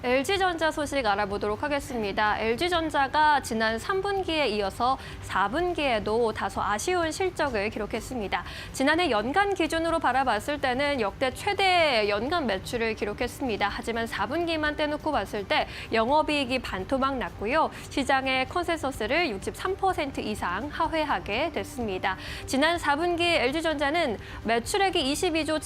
LG전자 소식 알아보도록 하겠습니다. LG전자가 지난 3분기에 이어서 4분기에도 다소 아쉬운 실적을 기록했습니다. 지난해 연간 기준으로 바라봤을 때는 역대 최대 연간 매출을 기록했습니다. 하지만 4분기만 떼놓고 봤을 때 영업이익이 반토막 났고요. 시장의 컨센서스를 63% 이상 하회하게 됐습니다. 지난 4분기 LG전자는 매출액이 22조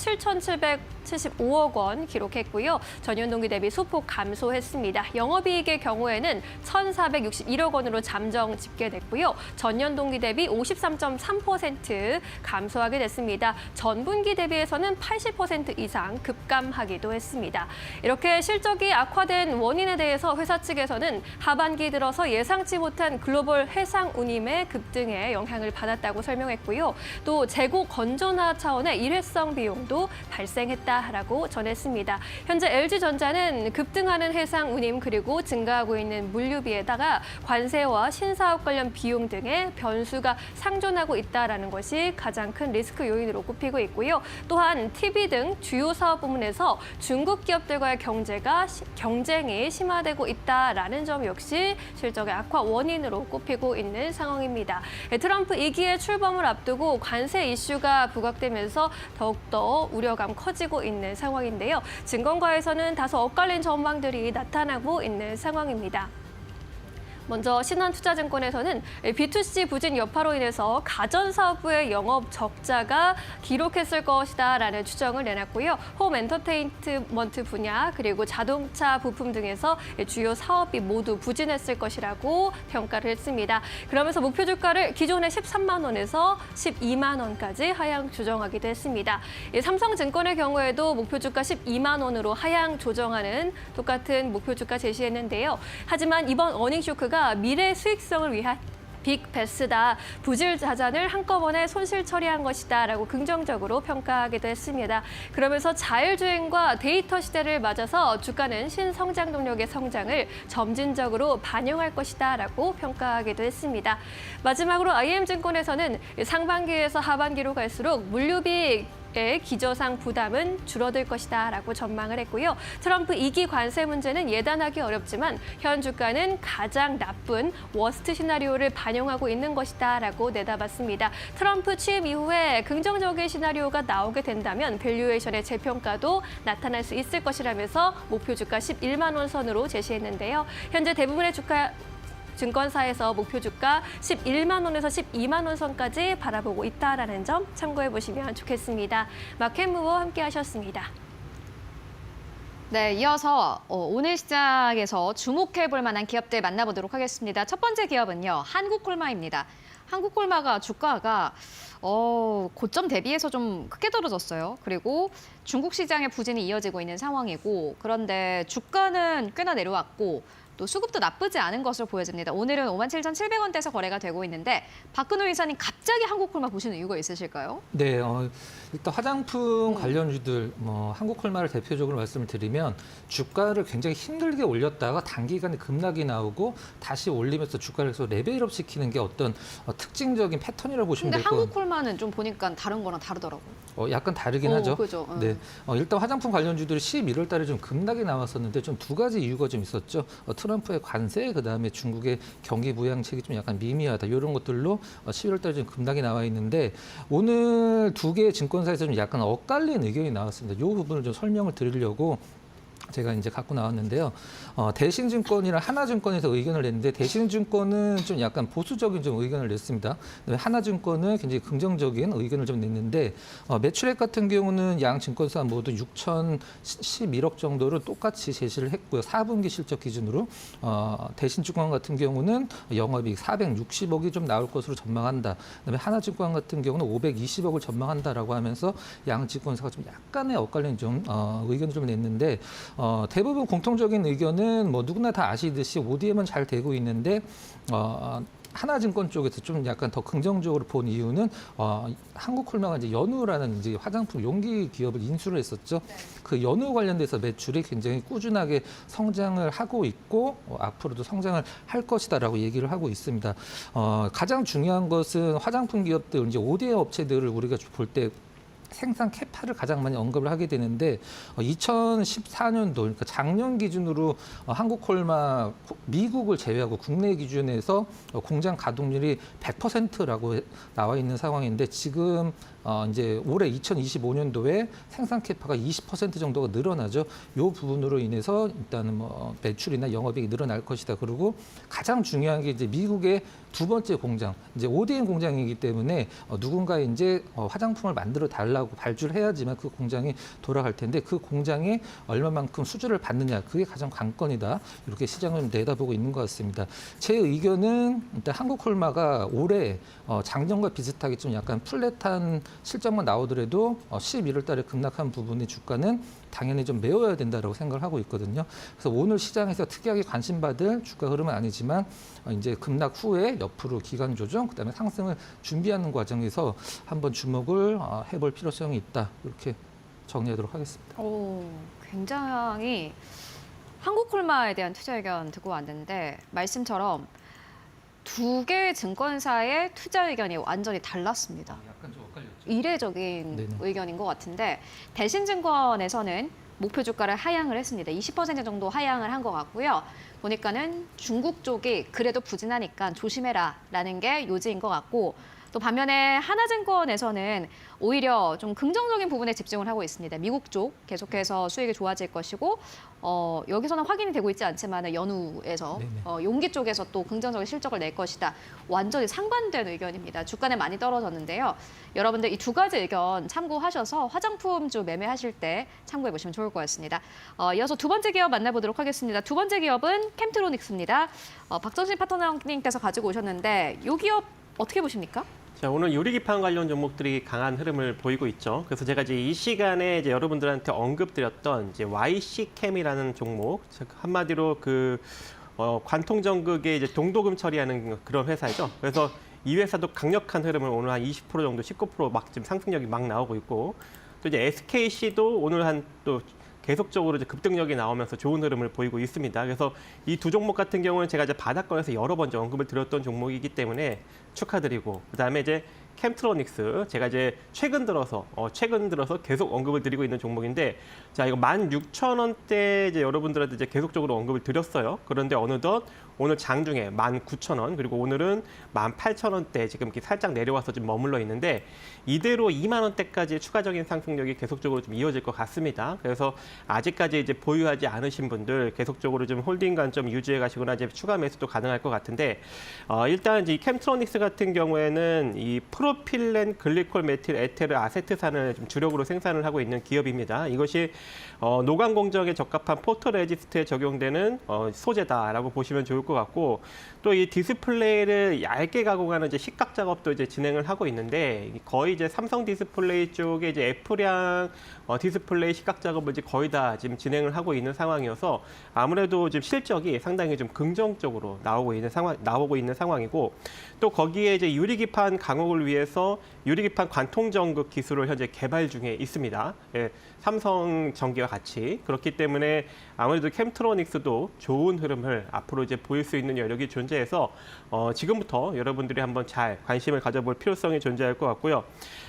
7,775억 원 기록했고요. 전년 동기 대비 소폭 감소했습니다. 영업이익의 경우에는 1,461억 원으로 잠정 집계됐고요. 전년 동기 대비 53.3% 감소하게 됐습니다. 전분기 대비해서는 80% 이상 급감하기도 했습니다. 이렇게 실적이 악화된 원인에 대해서 회사 측에서는 하반기 들어서 예상치 못한 글로벌 해상 운임의 급등에 영향을 받았다고 설명했고요. 또 재고 건전화 차원의 일회성 비용도 발생했다라고 전했습니다. 현재 LG전자는 급등하는 해상 운임 그리고 증가하고 있는 물류비에다가 관세와 신사업 관련 비용 등의 변수가 상존하고 있다는 것이 가장 큰 리스크 요인으로 꼽히고 있고요. 또한 TV 등 주요 사업 부문에서 중국 기업들과의 경쟁이 심화되고 있다는 점 역시 실적의 악화 원인으로 꼽히고 있는 상황입니다. 트럼프 2기의 출범을 앞두고 관세 이슈가 부각되면서 더욱더 우려감 커지고 있는 상황인데요. 증권가에서는 다소 엇갈린 전망들이 나타나고 있는 상황입니다. 먼저 신한투자증권에서는 B2C 부진 여파로 인해서 가전사업부의 영업 적자가 기록했을 것이다라는 추정을 내놨고요. 홈 엔터테인먼트 분야 그리고 자동차 부품 등에서 주요 사업이 모두 부진했을 것이라고 평가를 했습니다. 그러면서 목표 주가를 기존의 13만 원에서 12만 원까지 하향 조정하기도 했습니다. 삼성증권의 경우에도 목표 주가 12만 원으로 하향 조정하는 똑같은 목표 주가 제시했는데요. 하지만 이번 어닝 쇼크가 미래 수익성을 위한 빅베스다. 부실 자산을 한꺼번에 손실 처리한 것이다라고 긍정적으로 평가하기도 했습니다. 그러면서 자율주행과 데이터 시대를 맞아서 주가는 신성장 동력의 성장을 점진적으로 반영할 것이다라고 평가하기도 했습니다. 마지막으로 IM증권에서는 상반기에서 하반기로 갈수록 물류비 의 기저상 부담은 줄어들 것이다라고 전망을 했고요. 트럼프 2기 관세 문제는 예단하기 어렵지만 현 주가는 가장 나쁜 워스트 시나리오를 반영하고 있는 것이다라고 내다봤습니다. 트럼프 취임 이후에 긍정적인 시나리오가 나오게 된다면 밸류에이션의 재평가도 나타날 수 있을 것이라면서 목표 주가 11만 원 선으로 제시했는데요. 현재 대부분의 증권사에서 목표 주가 11만 원에서 12만 원 선까지 바라보고 있다는 점 참고해 보시면 좋겠습니다. 마켓무버 함께 하셨습니다. 네, 이어서 오늘 시장에서 주목해 볼 만한 기업들 만나보도록 하겠습니다. 첫 번째 기업은요, 한국콜마입니다. 한국콜마가 주가가 고점 대비해서 좀 크게 떨어졌어요. 그리고 중국 시장의 부진이 이어지고 있는 상황이고, 그런데 주가는 꽤나 내려왔고 또 수급도 나쁘지 않은 것으로 보여집니다. 오늘은 57,700원대에서 거래가 되고 있는데 박근호 이사님 갑자기 한국콜마 보시는 이유가 있으실까요? 네, 일단 화장품 관련주들 한국콜마를 대표적으로 말씀을 드리면 주가를 굉장히 힘들게 올렸다가 단기간에 급락이 나오고 다시 올리면서 주가를 계속 레벨업 시키는 게 어떤 특징적인 패턴이라고 보시면 근데 될 것 같아요. 한국콜마는 좀 보니까 다른 거랑 다르더라고요. 약간 다르긴 하죠. 그죠. 네, 일단 화장품 관련주들이 11월 달에 좀 급락이 나왔었는데 좀 두 가지 이유가 좀 있었죠. 트럼프의 관세, 그다음에 중국의 경기 부양책이 좀 약간 미미하다. 이런 것들로 11월 달에 좀 급락이 나와 있는데 오늘 두 개의 증권사에서 좀 약간 엇갈린 의견이 나왔습니다. 이 부분을 좀 설명을 드리려고 제가 이제 갖고 나왔는데요. 대신증권이랑 하나증권에서 의견을 냈는데 대신증권은 좀 약간 보수적인 좀 의견을 냈습니다. 하나증권은 굉장히 긍정적인 의견을 좀 냈는데 매출액 같은 경우는 양 증권사 모두 6,011억 정도를 똑같이 제시를 했고요. 4분기 실적 기준으로 대신증권 같은 경우는 영업이익 460억이 좀 나올 것으로 전망한다. 그다음에 하나증권 같은 경우는 520억을 전망한다라고 하면서 양 증권사가 좀 약간의 엇갈린 좀 의견을 좀 냈는데. 대부분 공통적인 의견은 뭐 누구나 다 아시듯이 ODM은 잘 되고 있는데 하나증권 쪽에서 좀 약간 더 긍정적으로 본 이유는 한국콜마가 이제 연우라는 이제 화장품 용기 기업을 인수를 했었죠. 그 연우 관련돼서 매출이 굉장히 꾸준하게 성장을 하고 있고 앞으로도 성장을 할 것이다라고 얘기를 하고 있습니다. 가장 중요한 것은 화장품 기업들 이제 ODM 업체들을 우리가 볼때 생산 캐파를 가장 많이 언급을 하게 되는데 2014년도 그러니까 작년 기준으로 한국콜마 미국을 제외하고 국내 기준에서 공장 가동률이 100%라고 나와 있는 상황인데 지금 이제 올해 2025년도에 생산 캐파가 20% 정도가 늘어나죠. 이 부분으로 인해서 일단은 뭐 매출이나 영업이익이 늘어날 것이다. 그리고 가장 중요한 게 이제 미국의 두 번째 공장, 이제 ODM 공장이기 때문에 누군가 이제 화장품을 만들어 달라고 발주를 해야지만 그 공장이 돌아갈 텐데 그 공장이 얼마만큼 수주를 받느냐 그게 가장 관건이다. 이렇게 시장을 내다보고 있는 것 같습니다. 제 의견은 일단 한국콜마가 올해 작년과 비슷하게 좀 약간 플랫한 실적만 나오더라도 11월 달에 급락한 부분의 주가는 당연히 좀 메워야 된다고 생각을 하고 있거든요. 그래서 오늘 시장에서 특이하게 관심받을 주가 흐름은 아니지만 이제 급락 후에 옆으로 기간 조정, 그다음에 상승을 준비하는 과정에서 한번 주목을 해볼 필요성이 있다. 이렇게 정리하도록 하겠습니다. 오, 굉장히 한국콜마에 대한 투자 의견 듣고 왔는데 말씀처럼 두 개의 증권사의 투자 의견이 완전히 달랐습니다. 약간 좀 엇갈렸죠. 이례적인 네네. 의견인 것 같은데 대신증권에서는 목표 주가를 하향을 했습니다. 20% 정도 하향을 한 것 같고요. 보니까는 중국 쪽이 그래도 부진하니까 조심해라라는 게 요지인 것 같고 또 반면에 하나증권에서는 오히려 좀 긍정적인 부분에 집중을 하고 있습니다. 미국 쪽 계속해서 수익이 좋아질 것이고 여기서는 확인이 되고 있지 않지만 연우에서 용기 쪽에서 또 긍정적인 실적을 낼 것이다. 완전히 상반된 의견입니다. 주가는 많이 떨어졌는데요. 여러분들 이 두 가지 의견 참고하셔서 화장품주 매매하실 때 참고해 보시면 좋을 것 같습니다. 이어서 두 번째 기업 만나보도록 하겠습니다. 두 번째 기업은 캠트로닉스입니다. 박정신 파트너님께서 가지고 오셨는데 이 기업 어떻게 보십니까? 자, 오늘 유리기판 관련 종목들이 강한 흐름을 보이고 있죠. 그래서 제가 이제 이 시간에 이제 여러분들한테 언급드렸던 이제 YC캠이라는 종목, 즉 한마디로 그 관통전극의 이제 동도금 처리하는 그런 회사이죠. 그래서 이 회사도 강력한 흐름을 오늘 한 20% 정도, 19% 막 지금 상승력이 막 나오고 있고, 또 이제 SKC도 오늘 한 또 계속적으로 이제 급등력이 나오면서 좋은 흐름을 보이고 있습니다. 그래서 이 두 종목 같은 경우는 제가 이제 바닥권에서 여러 번 언급을 드렸던 종목이기 때문에 축하드리고, 그다음에 이제 캠트로닉스 제가 이제 최근 들어서 계속 언급을 드리고 있는 종목인데, 자 이거 16,000원대 이제 여러분들한테 이제 계속적으로 언급을 드렸어요. 그런데 어느덧 오늘 장중에 19,000원, 그리고 오늘은 18,000원대 지금 이렇게 살짝 내려와서 좀 머물러 있는데, 이대로 2만 원대까지 추가적인 상승력이 계속적으로 좀 이어질 것 같습니다. 그래서 아직까지 이제 보유하지 않으신 분들 계속적으로 좀 홀딩 관점 유지해 가시거나 이제 추가 매수도 가능할 것 같은데, 일단 이제 이 캠트로닉스 같은 경우에는 이 프로필렌 글리콜 메틸 에테르 아세트산을 좀 주력으로 생산을 하고 있는 기업입니다. 이것이 노광 공정에 적합한 포토레지스트에 적용되는 소재다라고 보시면 좋을 것 같고, 또 이 디스플레이를 얇게 가공하는 이제 식각 작업도 이제 진행을 하고 있는데, 거의 이제 삼성 디스플레이 쪽에 이제 F량 디스플레이 식각 작업을 이제 거의 다 지금 진행을 하고 있는 상황이어서 아무래도 지금 실적이 상당히 좀 긍정적으로 나오고 있는 상황이고, 또 거기에 이제 유리기판 강옥을 위해서 유리기판 관통전극 기술을 현재 개발 중에 있습니다. 예, 삼성전기와 같이. 그렇기 때문에 아무래도 캠트로닉스도 좋은 흐름을 앞으로 이제 보일 수 있는 여력이 존재해서 지금부터 여러분들이 한번 잘 관심을 가져볼 필요성이 존재할 것 같고요.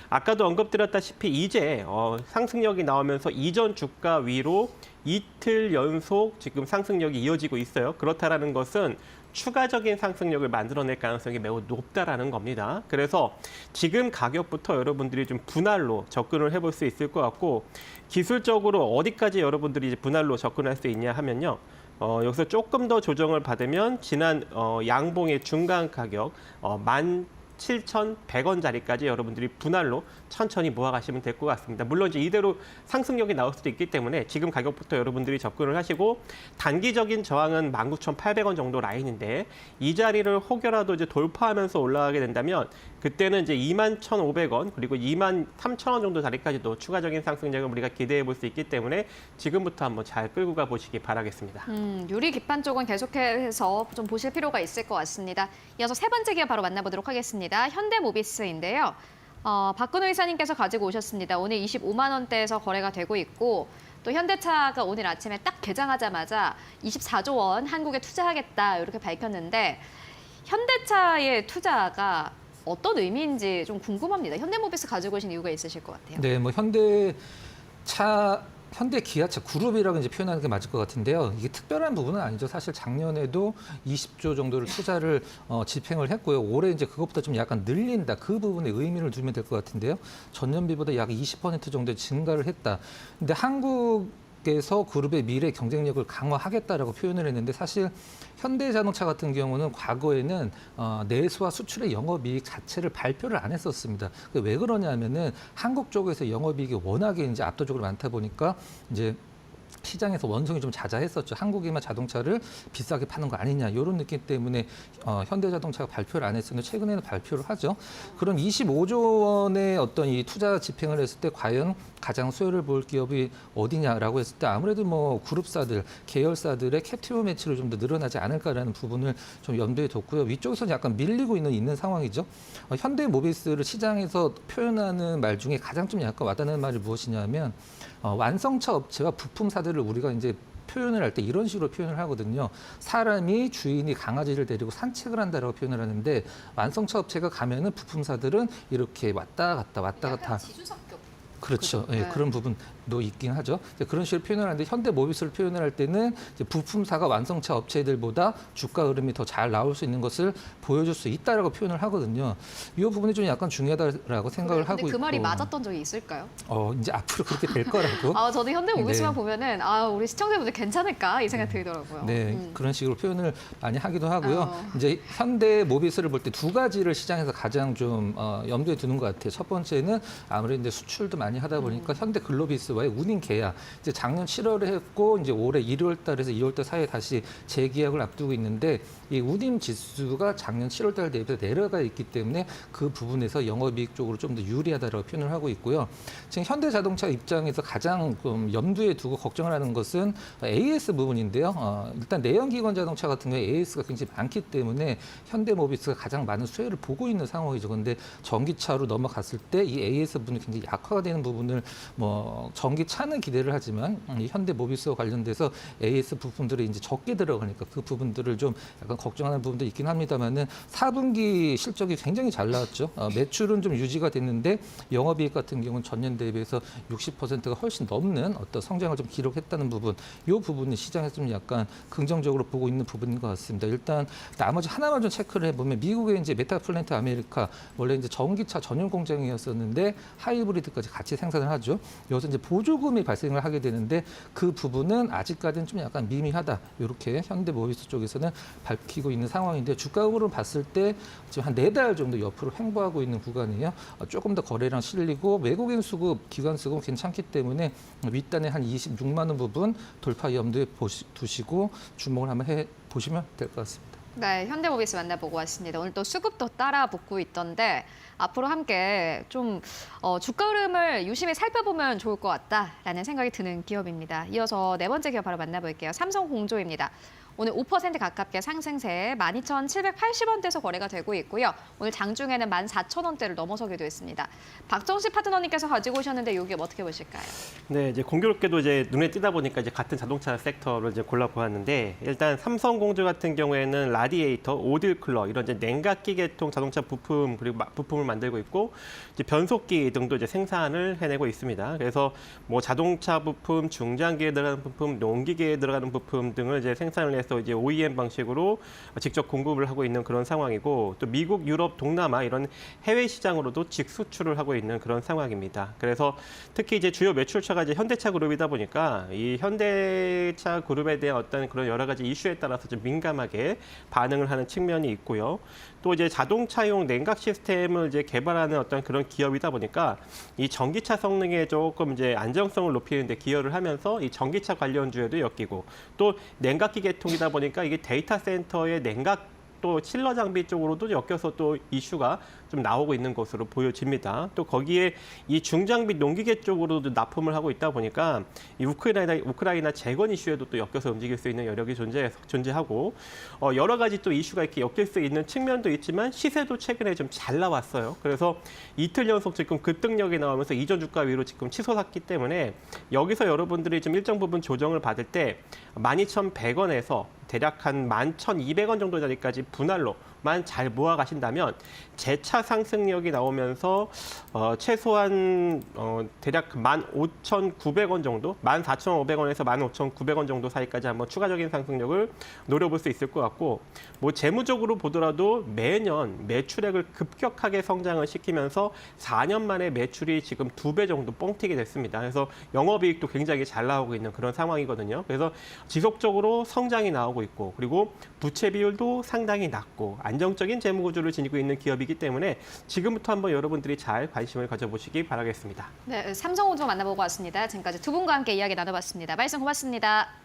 아까도 언급드렸다시피 이제 상승력이 나오면서 이전 주가 위로 이틀 연속 지금 상승력이 이어지고 있어요. 그렇다라는 것은 추가적인 상승력을 만들어낼 가능성이 매우 높다라는 겁니다. 그래서 지금 가격부터 여러분들이 좀 분할로 접근을 해볼 수 있을 것 같고, 기술적으로 어디까지 여러분들이 이제 분할로 접근할 수 있냐 하면요. 여기서 조금 더 조정을 받으면 지난 양봉의 중간 가격 17,100원짜리까지 여러분들이 분할로 천천히 모아가시면 될 것 같습니다. 물론 이제 이대로 상승력이 나올 수도 있기 때문에 지금 가격부터 여러분들이 접근을 하시고, 단기적인 저항은 19,800원 정도 라인인데 이 자리를 혹여라도 이제 돌파하면서 올라가게 된다면 그때는 이제 21,500원 그리고 23,000원 정도 자리까지도 추가적인 상승력을 우리가 기대해 볼 수 있기 때문에 지금부터 한번 잘 끌고 가 보시기 바라겠습니다. 유리 기판 쪽은 계속해서 좀 보실 필요가 있을 것 같습니다. 이어서 세 번째 기업 바로 만나보도록 하겠습니다. 현대모비스인데요. 박근호 이사님께서 가지고 오셨습니다. 오늘 25만 원대에서 거래가 되고 있고, 또 현대차가 오늘 아침에 딱 개장하자마자 24조 원 한국에 투자하겠다 이렇게 밝혔는데, 현대차의 투자가 어떤 의미인지 좀 궁금합니다. 현대모비스 가지고 오신 이유가 있으실 것 같아요. 네, 뭐 현대 기아차 그룹이라고 이제 표현하는 게 맞을 것 같은데요. 이게 특별한 부분은 아니죠. 사실 작년에도 20조 정도를 투자를 집행을 했고요. 올해 이제 그것보다 좀 약간 늘린다. 그 부분에 의미를 두면 될 것 같은데요. 전년비보다 약 20% 정도 증가를 했다. 근데 한국에서 그룹의 미래 경쟁력을 강화하겠다라고 표현을 했는데 사실 현대자동차 같은 경우는 과거에는 내수와 수출의 영업이익 자체를 발표를 안 했었습니다. 왜 그러냐면은 한국 쪽에서 영업이익이 워낙에 이제 압도적으로 많다 보니까 이제 시장에서 원성이 좀 자자했었죠. 한국에만 자동차를 비싸게 파는 거 아니냐 이런 느낌 때문에 현대자동차가 발표를 안 했었는데 최근에는 발표를 하죠. 그럼 25조 원의 어떤 이 투자 집행을 했을 때 과연 가장 수혜를 볼 기업이 어디냐라고 했을 때 아무래도 뭐 그룹사들, 계열사들의 캡티브 매출이 좀 더 늘어나지 않을까라는 부분을 좀 염두에 뒀고요. 위쪽에서는 약간 밀리고 있는 상황이죠. 현대모비스를 시장에서 표현하는 말 중에 가장 좀 약간 와닿는 말이 무엇이냐면 완성차 업체와 부품사들을 우리가 이제 표현을 할 때 이런 식으로 표현을 하거든요. 사람이 주인이 강아지를 데리고 산책을 한다라고 표현을 하는데 완성차 업체가 가면은 부품사들은 이렇게 왔다 갔다 지주석격. 그렇죠. 그죠? 예, 네. 그런 부분도 있긴 하죠. 이제 그런 식으로 표현을 하는데 현대모비스를 표현을 할 때는 이제 부품사가 완성차 업체들보다 주가 흐름이 더 잘 나올 수 있는 것을 보여줄 수 있다라고 표현을 하거든요. 이 부분이 좀 약간 중요하다라고 생각을 하고 근데 그 있고. 말이 맞았던 적이 있을까요? 이제 앞으로 그렇게 될 거라고. 저는 현대모비스만 네. 보면은 우리 시청자분들 괜찮을까 이 생각 들더라고요. 네, 그런 식으로 표현을 많이 하기도 하고요. 어. 이제 현대 모비스를 볼 때 두 가지를 시장에서 가장 좀 염두에 두는 것 같아요. 첫 번째는 아무래도 이제 수출도 많이 하다 보니까 현대 글로비스와의 운임 계약 이제 작년 7월에 했고 이제 올해 1월달에서 2월달 사이에 다시 재계약을 앞두고 있는데 이 운임 지수가 작년 7월달 대비해서 내려가 있기 때문에 그 부분에서 영업이익 쪽으로 좀 더 유리하다라고 표현을 하고 있고요. 지금 현대자동차 입장에서 가장 좀 염두에 두고 걱정을 하는 것은 AS 부분인데요. 일단 내연기관 자동차 같은 경우에 AS가 굉장히 많기 때문에 현대모비스가 가장 많은 수혜를 보고 있는 상황이죠. 그런데 전기차로 넘어갔을 때 이 AS 부분이 굉장히 약화가 되는 부분을 뭐 전기차는 기대를 하지만 이 현대모비스와 관련돼서 AS 부품들이 이제 적게 들어가니까 그 부분들을 좀 약간 걱정하는 부분도 있긴 합니다만은 4분기 실적이 굉장히 잘 나왔죠. 매출은 좀 유지가 됐는데 영업이익 같은 경우는 전년 대비해서 60%가 훨씬 넘는 어떤 성장을 좀 기록했다는 부분, 이 부분이 시장에서 좀 약간 긍정적으로 보고 있는 부분인 것 같습니다. 일단 나머지 하나만 좀 체크를 해보면 미국의 이제 메타플랜트 아메리카 원래 이제 전기차 전용 공장이었었는데 하이브리드까지 같이 생산을 하죠. 여기서 이제 보조금이 발생을 하게 되는데 그 부분은 아직까지는 좀 약간 미미하다. 이렇게 현대모비스 쪽에서는 밝히고 있는 상황인데 주가으로 봤을 때 지금 한 4달 정도 옆으로 횡보하고 있는 구간이에요. 조금 더 거래량 실리고 외국인 수급, 기관 수급 괜찮기 때문에 윗단에 한 26만 원 부분 돌파 염두에 두시고 주목을 한번 해 보시면 될 것 같습니다. 네, 현대모비스 만나보고 왔습니다. 오늘 또 수급도 따라 붙고 있던데 앞으로 함께 좀 주가 흐름을 유심히 살펴보면 좋을 것 같다라는 생각이 드는 기업입니다. 이어서 네 번째 기업 바로 만나볼게요. 삼성공조입니다. 오늘 5% 가깝게 상승세 12,780원대에서 거래가 되고 있고요. 오늘 장중에는 14,000원대를 넘어서기도 했습니다. 박정식 파트너님께서 가지고 오셨는데 이 기업 어떻게 보실까요? 네, 이제 공교롭게도 이제 눈에 띄다 보니까 이제 같은 자동차 섹터를 이제 골라보았는데 일단 삼성공조 같은 경우에는 라디에이터, 오딜쿨러 이런 이제 냉각기 계통 자동차 부품 그리고 부품을 만들고 있고 이제 변속기 등도 이제 생산을 해내고 있습니다. 그래서 뭐 자동차 부품, 중장기에 들어가는 부품, 농기계에 들어가는 부품 등을 이제 생산을 해서 이제 OEM 방식으로 직접 공급을 하고 있는 그런 상황이고 또 미국, 유럽, 동남아 이런 해외 시장으로도 직수출을 하고 있는 그런 상황입니다. 그래서 특히 이제 주요 매출처가 이제 현대차 그룹이다 보니까 이 현대차 그룹에 대한 어떤 그런 여러 가지 이슈에 따라서 좀 민감하게 반응을 하는 측면이 있고요. 또 이제 자동차용 냉각 시스템을 이제 개발하는 어떤 그런 기업이다 보니까 이 전기차 성능에 조금 이제 안정성을 높이는 데 기여를 하면서 이 전기차 관련주에도 엮이고 또 냉각기 계통이다 보니까 이게 데이터 센터의 냉각 또 칠러 장비 쪽으로도 엮여서 또 이슈가 좀 나오고 있는 것으로 보여집니다. 또 거기에 이 중장비 농기계 쪽으로도 납품을 하고 있다 보니까 이 우크라이나 재건 이슈에도 또 엮여서 움직일 수 있는 여력이 존재하고 여러 가지 또 이슈가 이렇게 엮일 수 있는 측면도 있지만 시세도 최근에 좀 잘 나왔어요. 그래서 이틀 연속 지금 급등력이 나오면서 이전 주가 위로 지금 치솟았기 때문에 여기서 여러분들이 좀 일정 부분 조정을 받을 때 12,100원에서 대략 한 11,200원 정도 자리까지 분할로 만 잘 모아가신다면 재차 상승력이 나오면서 최소한 대략 15,900원 정도, 14,500원에서 15,900원 정도 사이까지 한번 추가적인 상승력을 노려볼 수 있을 것 같고, 뭐 재무적으로 보더라도 매년 매출액을 급격하게 성장을 시키면서 4년 만에 매출이 지금 2배 정도 뻥튀기 됐습니다. 그래서 영업이익도 굉장히 잘 나오고 있는 그런 상황이거든요. 그래서 지속적으로 성장이 나오고 있고, 그리고 부채 비율도 상당히 낮고 안정적인 재무 구조를 지니고 있는 기업이기 때문에 지금부터 한번 여러분들이 잘 관심을 가져보시기 바라겠습니다. 네, 삼성온조 만나보고 왔습니다. 지금까지 두 분과 함께 이야기 나눠봤습니다. 말씀 고맙습니다.